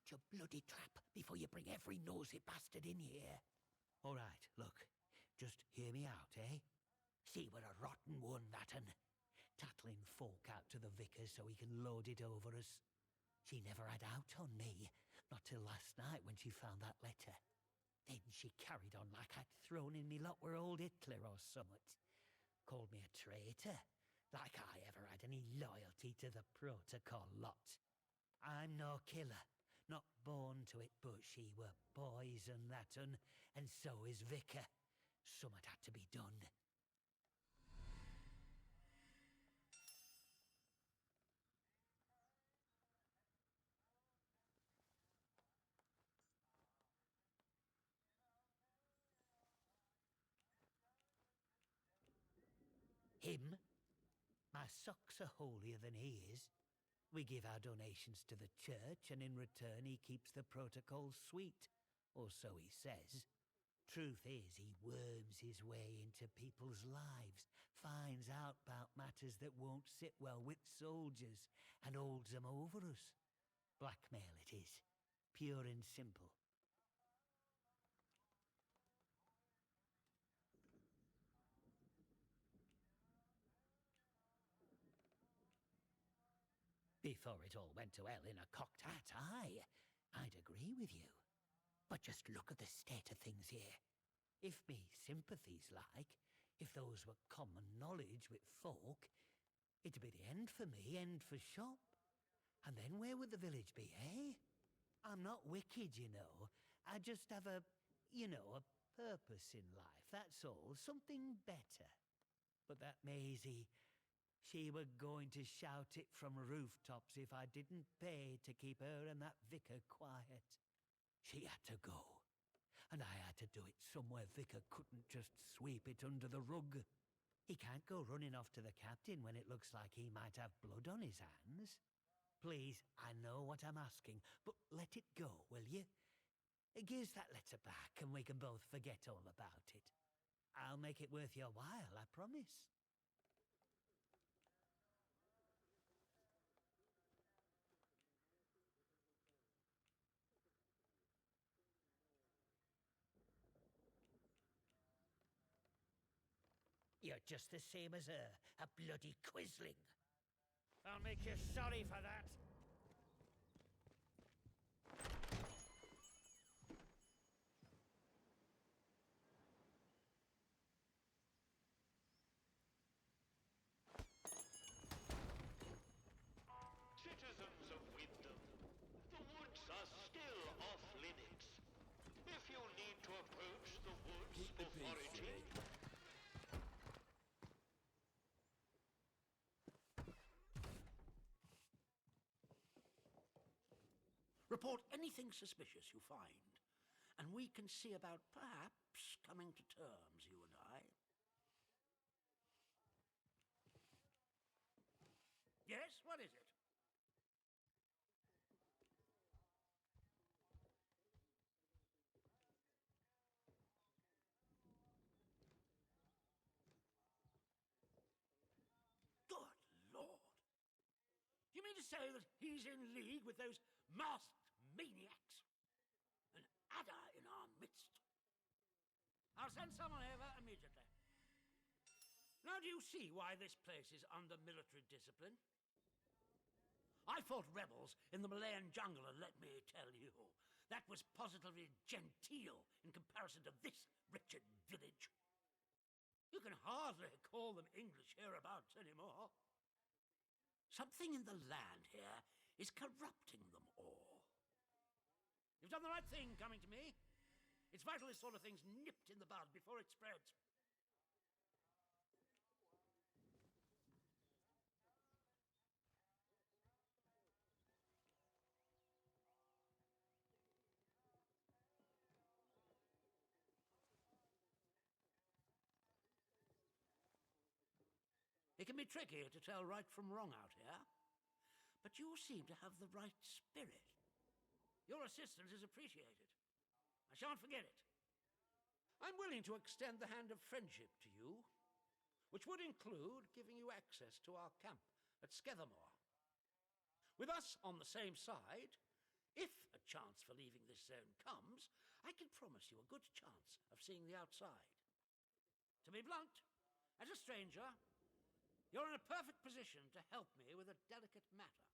your bloody trap before you bring every nosy bastard in here. All right, look, just hear me out, eh? See, we're a rotten one, that'n. Tattling folk out to the vicar so he can load it over us. She never had out on me, not till last night when she found that letter. Then she carried on like I'd thrown in me lot were old Hitler or summat. Called me a traitor, like I ever had any loyalty to the protocol lot. I'm no killer, not born to it, but she were poison that'n, and so is Vicar. Summat had to be done. Him? My socks are holier than he is. We give our donations to the church, and in return he keeps the protocols sweet. Or so he says. Truth is, he worms his way into people's lives, finds out about matters that won't sit well with soldiers, and holds them over us. Blackmail it is. Pure and simple. Before it all went to hell in a cocked hat, I'd agree with you. But just look at the state of things here. If me sympathies like, if those were common knowledge with folk, it'd be the end for me, end for shop. And then where would the village be, eh? I'm not wicked, you know. I just have a purpose in life, that's all. Something better. But that Maisie, she were going to shout it from rooftops if I didn't pay to keep her and that vicar quiet. She had to go, and I had to do it somewhere Vicar couldn't just sweep it under the rug. He can't go running off to the captain when it looks like he might have blood on his hands. Please, I know what I'm asking, but let it go, will you? Give us that letter back, and we can both forget all about it. I'll make it worth your while, I promise. You're just the same as her, a bloody quisling. I'll make you sorry for that. Citizens of Wyndham, the woods are still off limits. If you need to approach the woods for foraging, report anything suspicious you find, and we can see about perhaps coming to terms, you and I. Yes, what is it? Good Lord! You mean to say that he's in league with those masked maniacs? An adder in our midst. I'll send someone over immediately. Now do you see why this place is under military discipline? I fought rebels in the Malayan jungle, and let me tell you, that was positively genteel in comparison to this wretched village. You can hardly call them English hereabouts anymore. Something in the land here is corrupting them all. You've done the right thing coming to me. It's vital this sort of thing's nipped in the bud before it spreads. It can be tricky to tell right from wrong out here, but you seem to have the right spirit. Your assistance is appreciated. I shan't forget it. I'm willing to extend the hand of friendship to you, which would include giving you access to our camp at Skethermore. With us on the same side, If a chance for leaving this zone comes, I can promise you a good chance of seeing the outside. To be blunt, as a stranger, you're in a perfect position to help me with a delicate matter.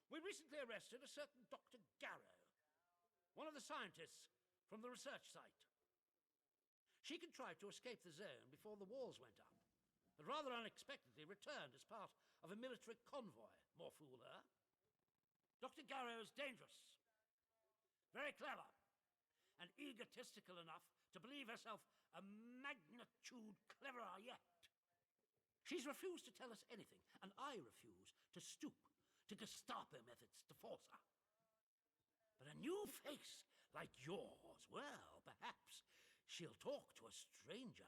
We recently arrested a certain Dr. Garrow, one of the scientists from the research site. She contrived to escape the zone before the walls went up, but rather unexpectedly returned as part of a military convoy. More fool her. Dr. Garrow is dangerous, very clever, and egotistical enough to believe herself a magnitude cleverer yet. She's refused to tell us anything, and I refuse to stoop to Gestapo methods to force her. But a new face like yours, well, perhaps she'll talk to a stranger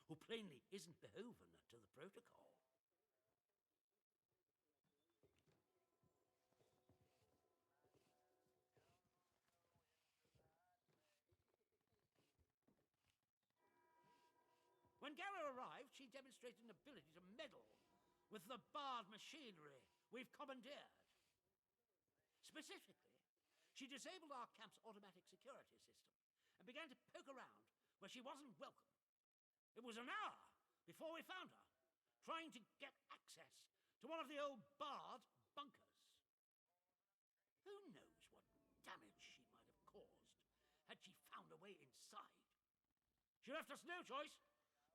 who plainly isn't beholden to the protocol. When Garrow arrived, she demonstrated an ability to meddle with the barred machinery we've commandeered. Specifically, she disabled our camp's automatic security system and began to poke around where she wasn't welcome. It was an hour before we found her, trying to get access to one of the old barred bunkers. Who knows what damage she might have caused had she found a way inside. She left us no choice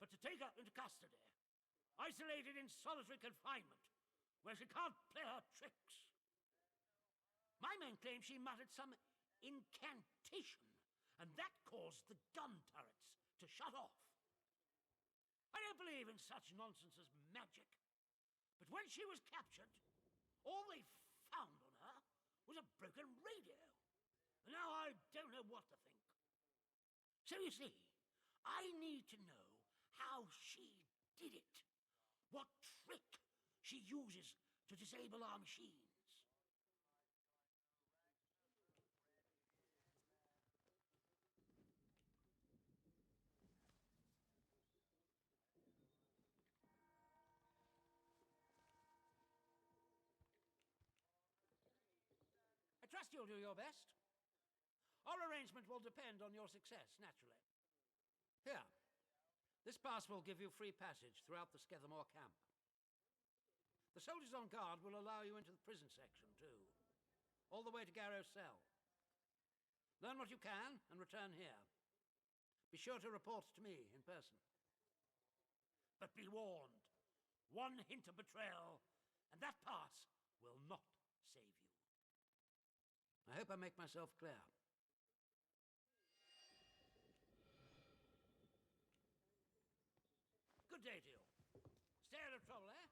but to take her into custody, isolated in solitary confinement, where she can't play her tricks. My men claim she muttered some incantation, and that caused the gun turrets to shut off. I don't believe in such nonsense as magic, but when she was captured, all they found on her was a broken radio. And now I don't know what to think. So you see, I need to know how she did it, what trick she uses to disable our machines. I trust you'll do your best. Our arrangement will depend on your success, naturally. Here, this pass will give you free passage throughout the Skethamore camp. The soldiers on guard will allow you into the prison section, too, all the way to Garrow's cell. Learn what you can and return here. Be sure to report to me in person. But be warned, one hint of betrayal, and that pass will not save you. I hope I make myself clear. Good day to you. Stay out of trouble, eh?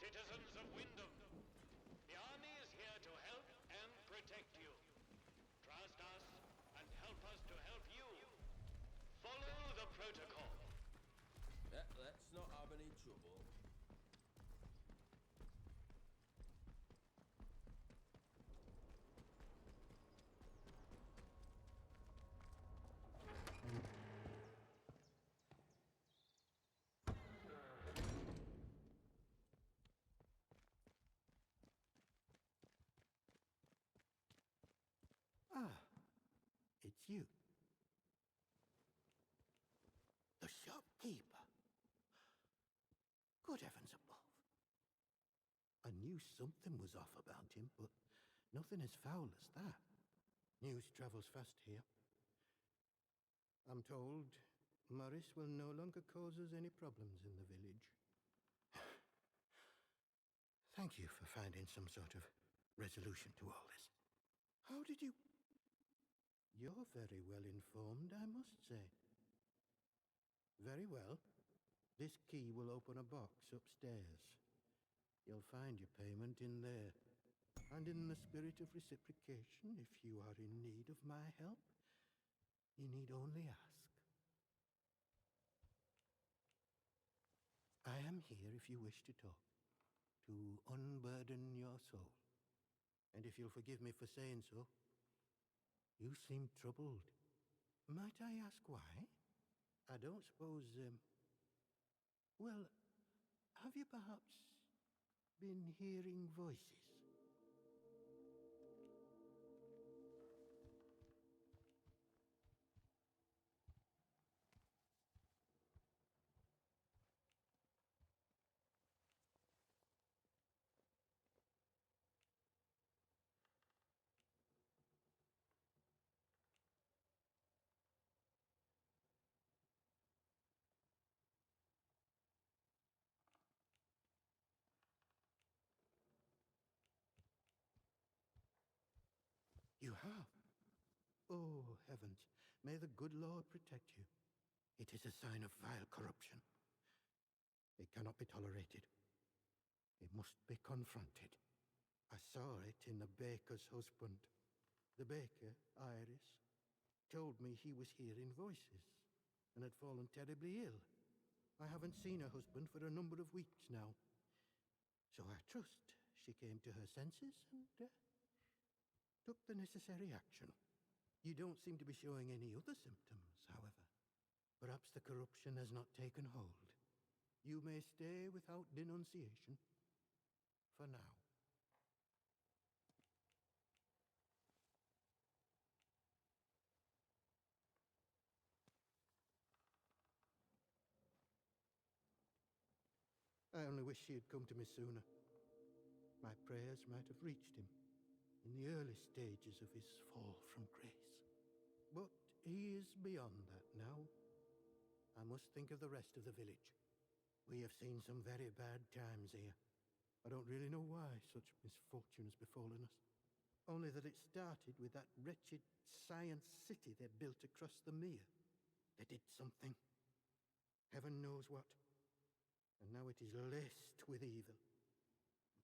Citizens of Wyndham, the army is here to help and protect you. Trust us and help us to help you. Follow the protocol. Let's not have any trouble. Ah, it's you. The shopkeeper. Good heavens above. I knew something was off about him, but nothing as foul as that. News travels fast here. I'm told Morris will no longer cause us any problems in the village. Thank you for finding some sort of resolution to all this. How did you... You're very well informed, I must say. Very well. This key will open a box upstairs. You'll find your payment in there. And in the spirit of reciprocation, if you are in need of my help, you need only ask. I am here if you wish to talk, to unburden your soul. And if you'll forgive me for saying so, you seem troubled. Might I ask why? I don't suppose, well, have you perhaps been hearing voices? You have? Oh, heavens, may the good Lord protect you. It is a sign of vile corruption. It cannot be tolerated. It must be confronted. I saw it in the baker's husband. The baker, Iris, told me he was hearing voices and had fallen terribly ill. I haven't seen her husband for a number of weeks now. So I trust she came to her senses and took the necessary action. You don't seem to be showing any other symptoms, however. Perhaps the corruption has not taken hold. You may stay without denunciation for now. I only wish she had come to me sooner. My prayers might have reached him in the early stages of his fall from grace. But he is beyond that now. I must think of the rest of the village. We have seen some very bad times here. I don't really know why such misfortune has befallen us. Only that it started with that wretched science city they built across the mere. They did something. Heaven knows what. And now it is laced with evil.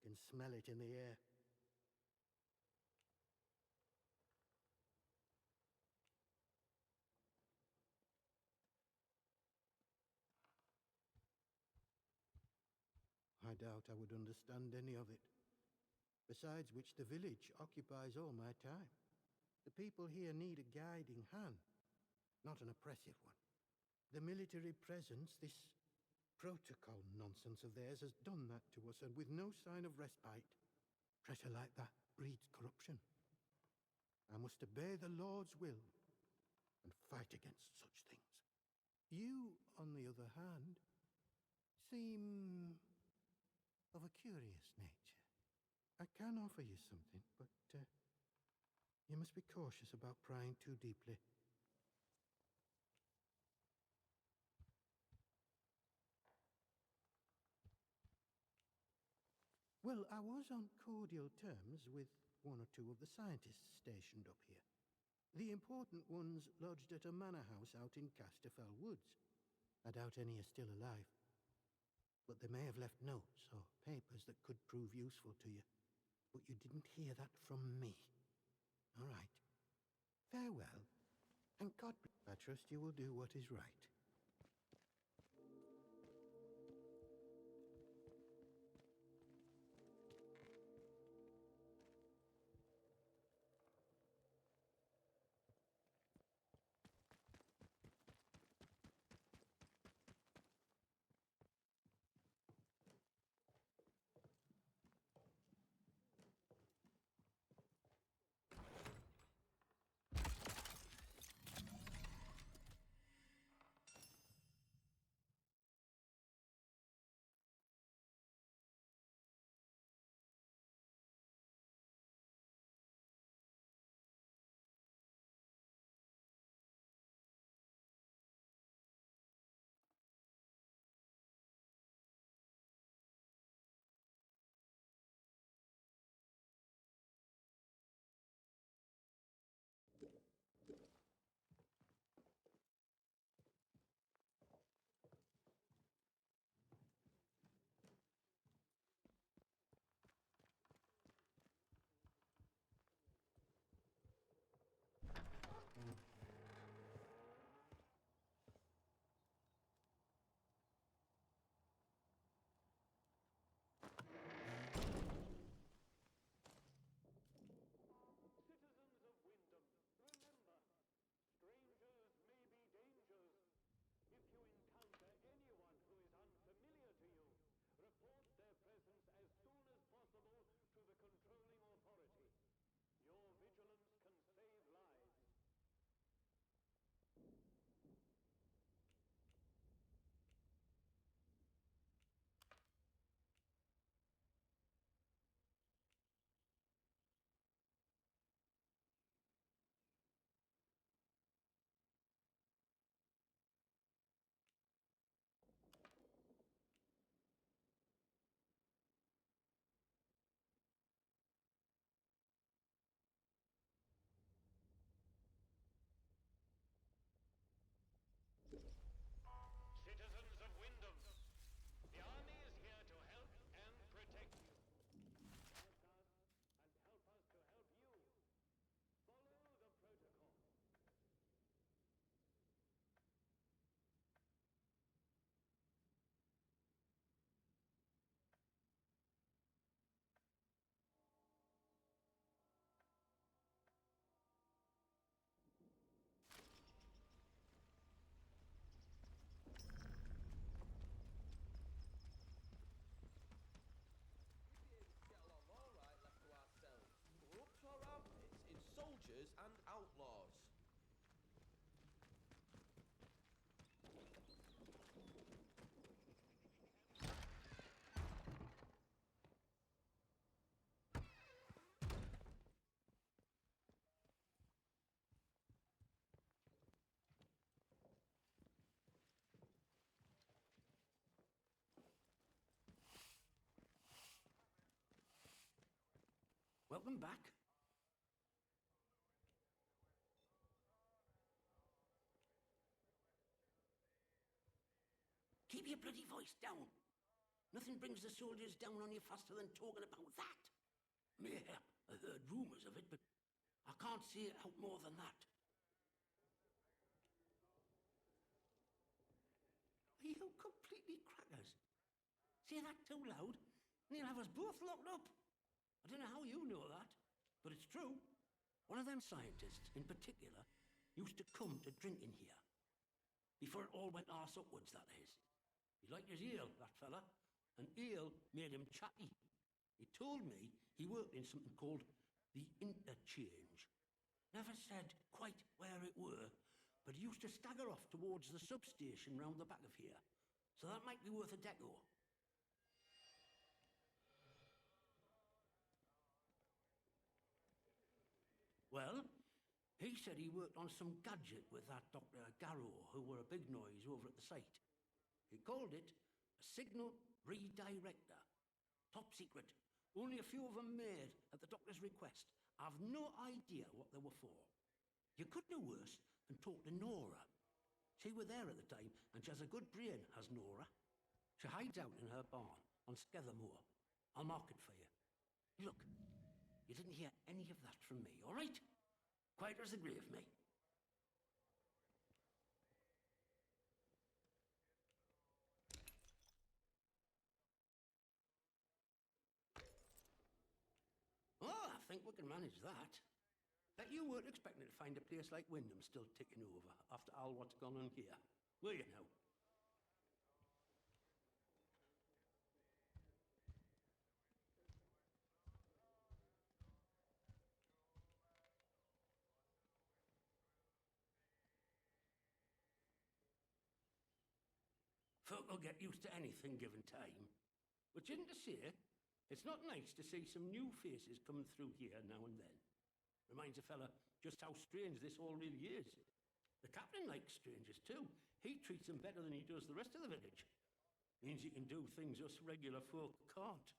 You can smell it in the air. I doubt I would understand any of it. Besides which, the village occupies all my time. The people here need a guiding hand, not an oppressive one. The military presence, this protocol nonsense of theirs, has done that to us, and with no sign of respite. Pressure like that breeds corruption. I must obey the Lord's will and fight against such things. You, on the other hand, seem of a curious nature. I can offer you something, but you must be cautious about prying too deeply. Well, I was on cordial terms with one or two of the scientists stationed up here. The important ones lodged at a manor house out in Casterfell Woods. I doubt any are still alive. But they may have left notes or papers that could prove useful to you. But you didn't hear that from me. All right. Farewell. And God, I trust you will do what is right. Welcome back. Keep your bloody voice down. Nothing brings the soldiers down on you faster than talking about that. Yeah, I heard rumours of it, but I can't see it out more than that. Are you completely crackers? Say that too loud, and you'll have us both locked up. I don't know how you know that, but it's true. One of them scientists, in particular, used to come to drink in here. Before it all went arse upwards, that is. He liked his ale, that fella, and ale made him chatty. He told me he worked in something called the Interchange. Never said quite where it were, but he used to stagger off towards the substation round the back of here. So that might be worth a deco. Well, he said he worked on some gadget with that Dr. Garrow, who were a big noise over at the site. He called it a signal redirector. Top secret. Only a few of them made at the doctor's request. I've no idea what they were for. You could do worse than talk to Nora. She were there at the time, and she has a good brain, has Nora. She hides out in her barn on Skethermoor. I'll mark it for you. Look, you didn't hear any of that from me, all right? Quiet as the grave, mate. Oh, I think we can manage that. Bet you weren't expecting to find a place like Wyndham still ticking over after all what's gone on here, were you now? Folk will get used to anything given time. Which isn't to say, it's not nice to see some new faces coming through here now and then. Reminds a fella just how strange this all really is. The captain likes strangers too. He treats them better than he does the rest of the village. Means he can do things us regular folk can't.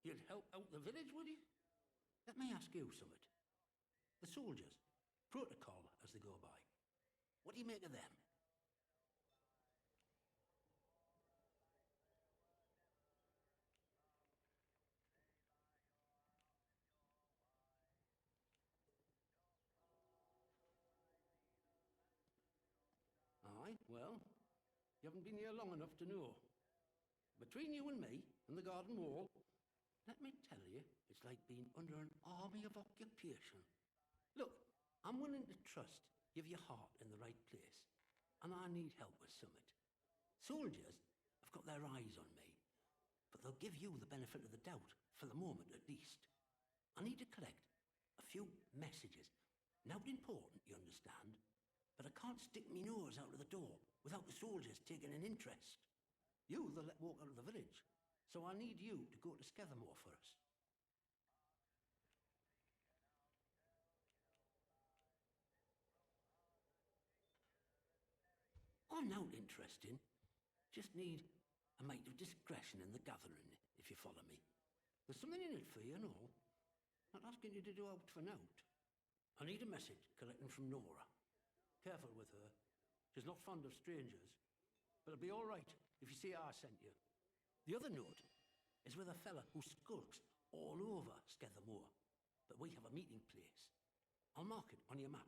You'd help out the village, would you? Let me ask you something. The soldiers, protocol as they go by. What do you make of them? Aye, well, you haven't been here long enough to know. Between you and me and the garden wall, let me tell you, it's like being under an army of occupation. Look, I'm willing to trust, give your heart in the right place, and I need help with something. Soldiers have got their eyes on me, but they'll give you the benefit of the doubt, for the moment at least. I need to collect a few messages. Not important, you understand, but I can't stick me nose out of the door without the soldiers taking an interest. You, they'll let walk out of the village, so I need you to go to Skethermoor for us. I'm not interesting. Just need a mite of discretion in the gathering, if you follow me. There's something in it for you and all. Not asking you to do out for nought. I need a message collecting from Nora. Careful with her. She's not fond of strangers. But it'll be all right if you see I sent you. The other note is with a fella who skulks all over Skethermoor. But we have a meeting place. I'll mark it on your map.